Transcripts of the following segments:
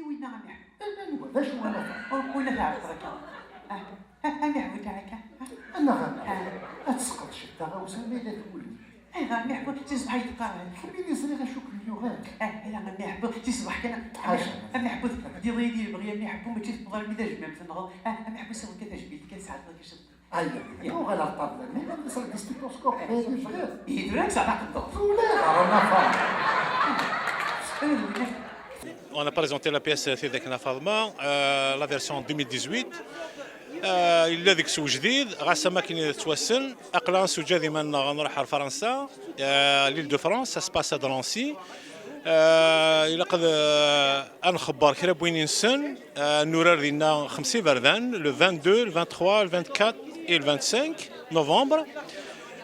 وين غنحب باش ولا تعرف انا حبوا تاعك انا غنسقط شتا غوسامي لا تولي غنحبوا تصبح يتقارن خليني صريغ اشوف اللغات لا غنحبوا تصبح كان غنحبوا ديالي بغي غنحبوا ما تفضل المزاج ما تنغل غنحبوا سوا كتجبيد كنساعد كشد ايوا وغالا الطابله ملي نصل الستيكوسكوب هادي فغير يدرك صافي الضغط ولا رانا فاهم. On a présenté la pièce Thidekna Fadma, la version 2018. إلا ذيك سو جديد غاسما كاين توسن اقلا سوجا ديما غنروح لفرنسا ليل دو فرانس سا سباس د لانسي الى قد نخبر كرا بوين نسن النورار ديالنا 50 بردان لو 22 le 23 le 24 et le 25 novembre.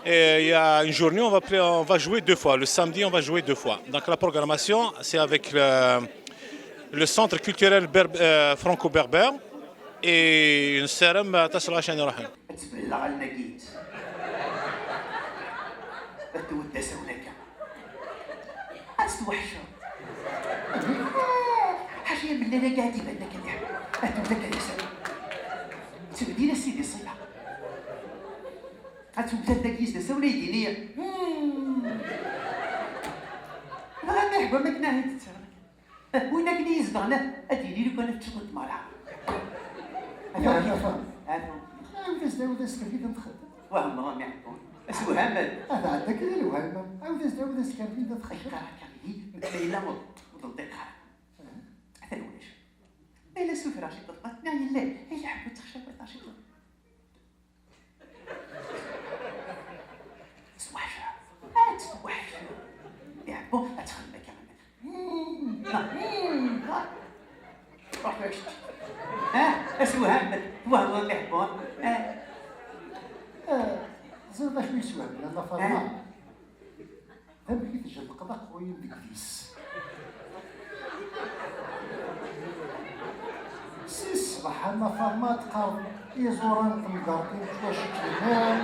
Et il y a une journée, on va jouer deux fois. Le samedi, on va jouer deux fois. Donc la programmation, c'est avec le centre culturel franco-berbère et une sérum تصل عشان يروحون. تبلغ النقيت. تودى سونك. أستوحشوا. حاجة من اللي أنا قاعد يبان لك اليوم. تودى كذا سون. تبدينا سيدي صيبة. تبدا النقيس سونا يدينية. أنا نحبه ما كنا هيت. وين كني يزدغنا أديني لو كان تشغل مرة. أنا فاهم. عاود كيف نتخدم. وهم ما يحبون. أسوهام. هذا عندك غير الوهم. عاود كيف نتخدم. ليلى وتنطيقها. مثلا ولاش. ليلى سوف راشي تطلع نعم لا هي حبت تخشى راشي تطلع. سوحشة. سوحشة. يحبوا أدخل كمان. روح باش. أسوهام وهم ما يحبون. زاد باش يسوى لأن فاطمة هم كي تجي القضاء خويا بكريس صباح أنا فاطمة تقارب يزوران المقارطين واش كيفان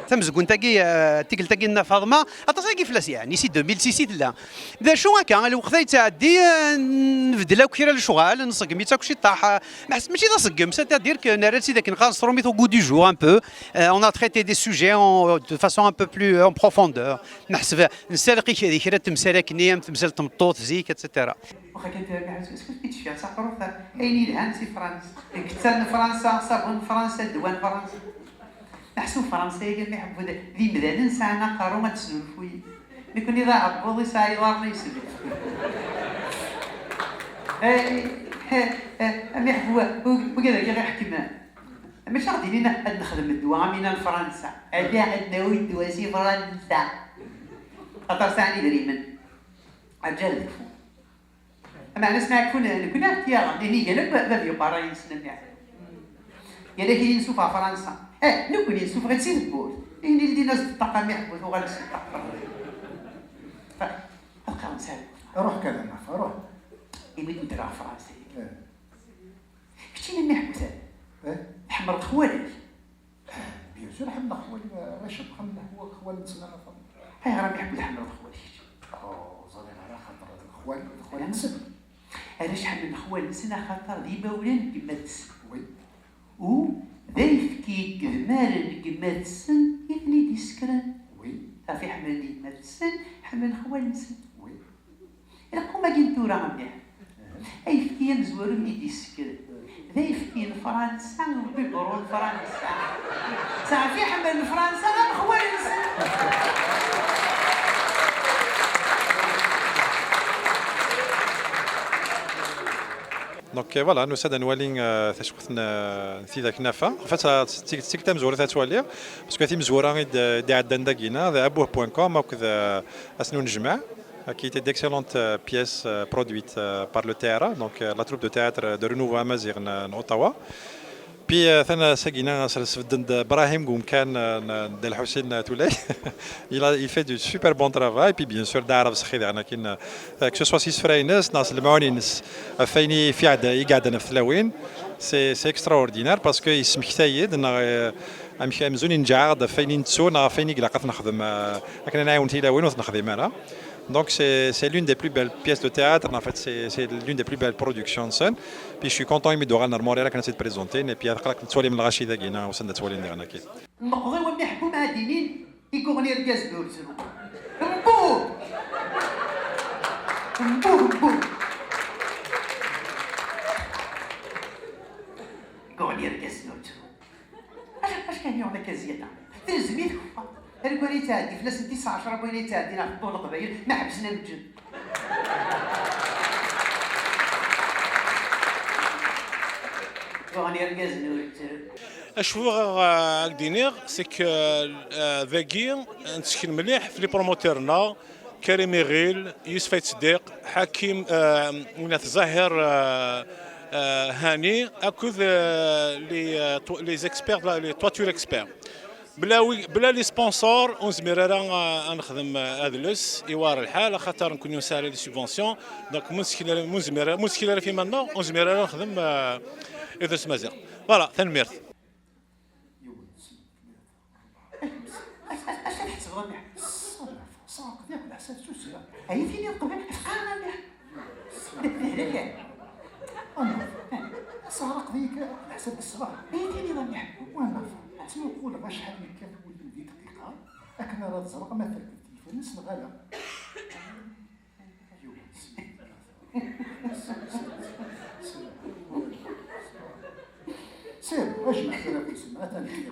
تمزقون تيكل تاكي فاطمه اتصاكي فلاس يعني سي 2006 لا بدا شو هكا الوقت يتعدي نبدلاو كيرا الشغال نصقمي تا كلشي طاح ماشي نصقم سيتادير كو نارسي داك نغاصرو ميثو غو دو جور ان بو اون ا تريتي دي سوجي دو فاسون ان بو بلو اون بروفوندور نحسب نسالقي كذي كرا تمسالك نيام تمسال تمطوط زيك اتسيتيرا واخا كنت اسكو كيتشفى صافي اين الهان سي فرنسا كتان فرنسا صابون فرنسا دوان فرنسا نحسو فرنسا قال يحبوا ذي مدان نسانا قارو ما تسلفوي نكون اذا عبوضي ساعي لارنا يسلف ام يحبوا وكذا غير حكمه ماشي غادي لينا نخدم الدواء من فرنسا هذا عندنا الدواء سي فرنسا خاطر ساعني دريما رجال دفو اما انا سمعت كنا يا غادي قال بابي باراين سنه يعني قال لك نشوفها فرنسا نكون نشوف غتسي البول يعني اللي ناس الطاقه يحبوا وغنسي الطاقه فبقى نسال روح كذا روح يبغي يديرها فرنسي كنتي لما يحبوا حمر الخوالي بيان سور حمر الخوالي راه شاب حمر الخوالي نسمع راهم يحبوا الحمر الخوالي زاني على خاطر الخوالي نسن علاش حمل الخوالي نسن خاطر ديما ولان كما تسن وي و ذايف كي كذمال كما تسن يفني ديسكران وي صافي حمل ديما تسن حمل الخوالي نسن وي الا كوما كنتو راه مليح اي فكي مزورو يدي السكر ذايف كي فرنسا وبيبرون فرنسا صافي حمل فرنسا الخوالي نسن دونك فوالا نوساد نوالين تشوفنا نثيذاك نافا فات تيك مزوره تاتوالي باسكو تي مزوره دي عندنا داكينا ذا ابوه.com او كذا اسنو نجمع qui était d'excellentes pièces produites par le théâtre, donc la troupe de théâtre de Renouveau Amazigh en Ottawa. بي ثنا ساقينا سفدند ابراهيم قوم كان دال حسين تولاي il fait du super bon travail puis bien sûr داعرف سخي انا كاين que ce soit سيس فرينس ناس المعونينس فيني في عاد يقعد انا في ثلاوين سي اكستراوردينير باسكو يسمح تايد امشي مزوني نجعد فيني نتسونا فيني قلقت نخدم لكن انا عاونت تلاوين ونخدم انا. Donc c'est l'une des plus belles pièces de théâtre, en fait c'est l'une des plus belles productions de scène. Puis je suis content إمي دوغال نورمالي راك نسيت بريزونتي puis أخلاق تولي من الغاشي ذاكينا وسند تولي نديرنا كي. النقضي ومن يحكوا مع دينين يقولني رجاز دول سنو. مبوب. مبوب. يقولني رجاز دول سنو. اش كان يوم كزيادة؟ تنزمي هل كوني تعدي فلاس 19 بغينا تعدي نعرفوا القبائل ما حبسنا الجن. اشوف دينير سي كو ذاكي نتشكل مليح في لي بروموتورنا كريم غيل يوسف صديق حكيم وناث زاهر هاني اكوذ لي زيكسبير لي تواتور اكسبير بلا لي سبونسور ونزمير راه نخدم ادلس يوار الحال خاطر نكون نسالي لي سوبونسيون دونك مشكله في منا ونزمير راه نخدم ادلس مازال فوالا ثنميرت. اش تحسب ربيع؟ صاق ديالك الحساب سوسيه هي فيني القبائل فقانا مليح. سهرق ذيك حسب الصباح هي فيني ربيع. وانا تسمى نقول غا شحال من كان ولد ذي دقيقه اكن راه تزرق ما تركب التليفون نسن غالا سير اجمع كلام تسمع تنحكي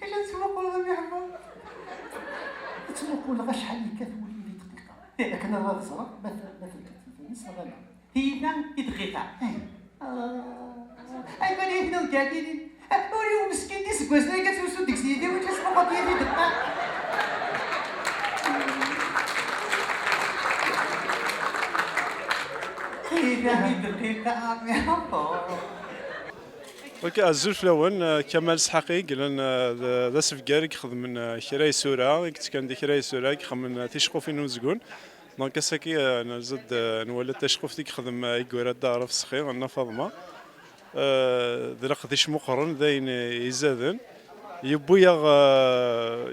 الا تسوق ربيع تسمى نقول غا شحال من كان ولد ذي دقيقه اكن راه تزرق ما تركب التليفون نسن غالا هي دقيقه. اي بالي هنا كاكين أوريو مسكين دي سكواسنا كتوسو ديك سيدي وانت سبقات يدي دقا. اوكي الزول في الاول كمال سحاقي قال ذا سفكاري كيخدم من كراي سوره كنت كندير كراي سوره كيخدم من تيشقوفي نوزكون دونك اساكي انا زاد نولد تيشقوفتي كيخدم يقورا الدار في الصخير انا فاطمه ذلك ديش مقرن ذاين يزادن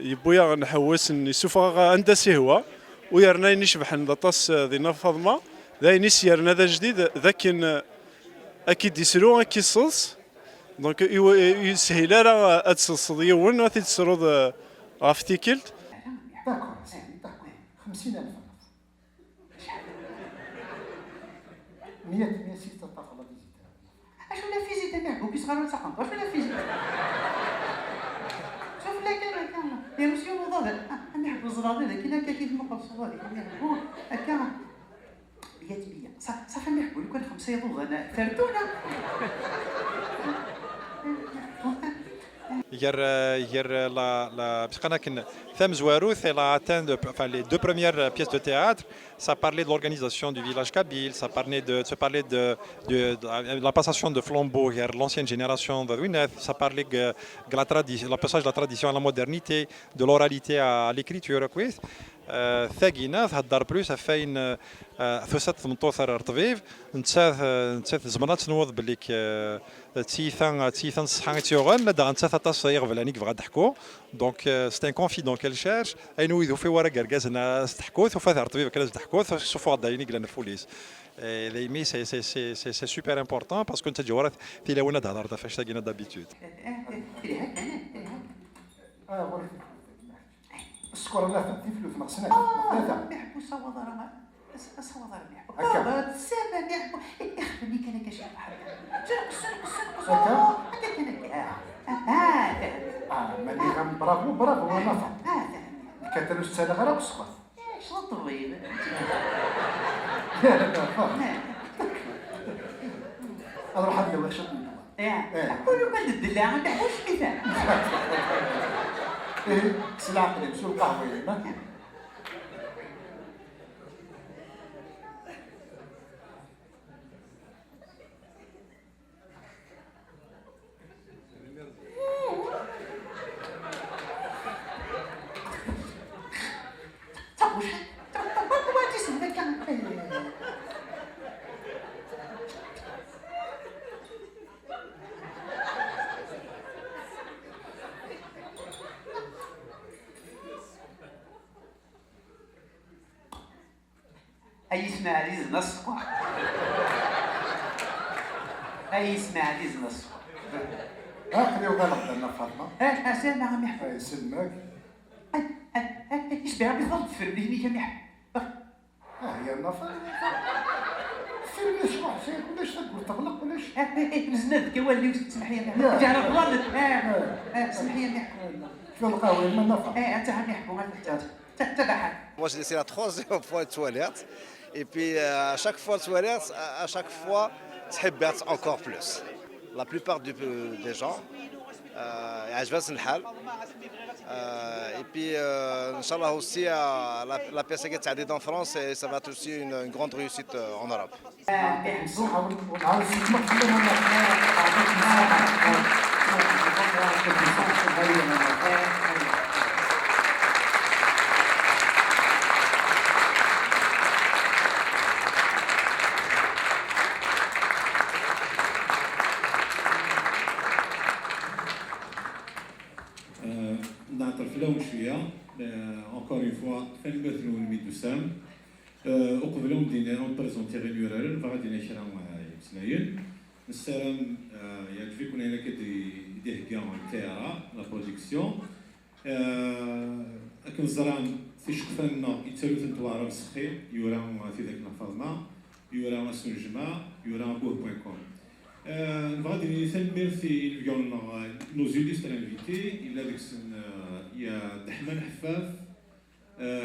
يبويا نحوس يسوفا عند سهوة ويرنا نشبح نطاس ذينا فاطمة ذاين يسيرنا ذا جديد ذاك اكيد يسرو اكيد صلص دونك يسهل راه اتصلص ديون وثي تسرود غافتيكلت داكور سيدي داكور 50,000 100 ستة طاقة اش ولا فيزيتا تاعكم كي صغار تاعكم واش ولا فيزيتا شوف لا كان يا مسيو مضاد نحب الزرار هذا كي كيف مقل صغاري هو هكا بيا صافي نحبوا لكم 5 يضوض انا فردونا Enfin, les deux premières pièces de théâtre, ça parlait de l'organisation du village kabyle, ça parlait de la passation de flambeau vers l'ancienne génération de Winnet, ça parlait de la passage de la tradition à la modernité, de l'oralité à l'écriture. ثاقينا تهضر بلوس فاين ثوسات 18 رطبيب نتسات زمرات نوض بليك تيثان صحان تيوغن دا نتسات طاس يغفلانيك بغا تحكو دونك سي ان كونفيدون كال شارج اينو يذو في ورا كركاز انا تحكو ثوفات رطبيب كلاز تحكو سوفو دايني كلا الفوليس ليمي سي سوبر امبورطون باسكو انت جوارات في لونا تهضر فاش تاقينا دابيتود السكر لا تدي فلوس مقسنا ثلاثة نحبوا صوضر هكا السابع نحبوا يخدمني كان كشاف حدا سرق هكا كان ماني غام برافو انا فهم كتلو السنة غير بسخط ايش الطويل اروح ابدا واش قولوا كان الدلاع ما تحوش كيفاه سلعة قليل شو القهوة ما يسمع عزيز نصقع. يسمع عزيز نصقع. خليو غلط انا فاطمه. سامع عم يحكي. يسلمك. ايش بها بالضبط فرميني كم يحكي. هي النفر. ليش روح فيك ولاش تقول تغلق ولاش؟ نزلت كوالي تسمح لي نحكي. جعل غلط. سمح لي نحكي. شنو القهوه ما النفر؟ انت عم يحكوا ما تبعها. Moi, je laissais la troisième fois les toilettes. Et puis, à chaque fois les toilettes, à chaque fois, تحبات encore plus. La plupart des gens, يعجبات الحال. Et puis, Inch'Allah aussi, la PSAG تعديد en France, et ça va être aussi une grande réussite en Europe. نعترف لهم شويه اونكور اون فوا كان يمثلوا الميدو سام وقبلهم دينا بريزونتي غير يورارن فغادي نشرا سنايل السلام يكفي كون هنا كدي هكا الكيرا لا برودكسيون اكن زران في شقفنا يتسالو تنتوارا مسخي يورا في ذاك الفاضما يورا سنجما يورا بوه.com. نبغي نسمي في اليوم نو زيليست انفيتي il y a Dahman Hafaf,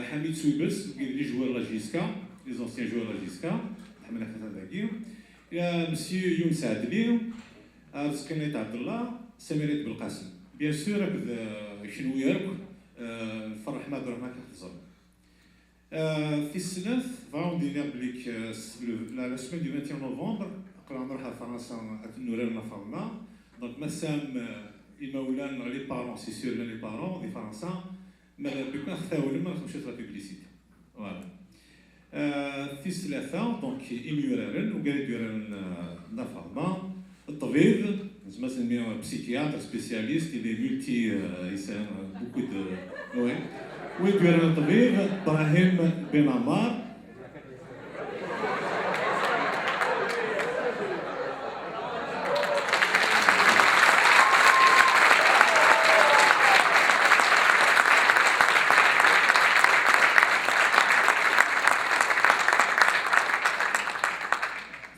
Hamid Soubes, les joueurs de la JSK, les anciens joueurs de la JSK, Dahman Hafaf. Il y a Monsieur Younes Adli, Arzkanet Abdullah, Samiret Belqasim. Bien sûr, Chenouyer, Farah Ahmad Rahman Khazar. في السنة فاون دينا بليك لا سمين دو 21 نوفمبر قرا نروح فرنسا نورينا فما دونك مسام المولان لي بارون سي سور لي بارون دي فرنسا ما بكون خذاو لما نمشيو لا بوبليسيتي فوالا في الثلاثة دونك إميورارن وقال يورن نفرما الطبيب زعما سميوه بسيكياتر سبيسياليست اللي ملتي يساهم بوكو دو وي ويدير الطبيب ابراهيم بن عمار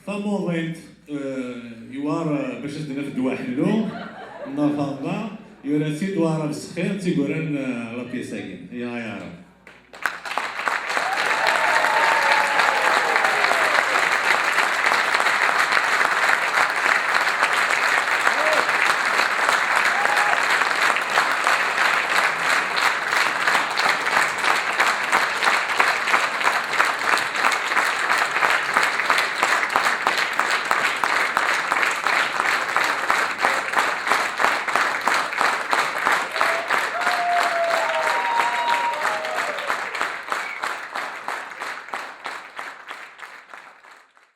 فمومنت يوار باش ندير في الدواء حلو نفضنا يورا سي دوار بسخير تيقولن لا بيساكين يا رب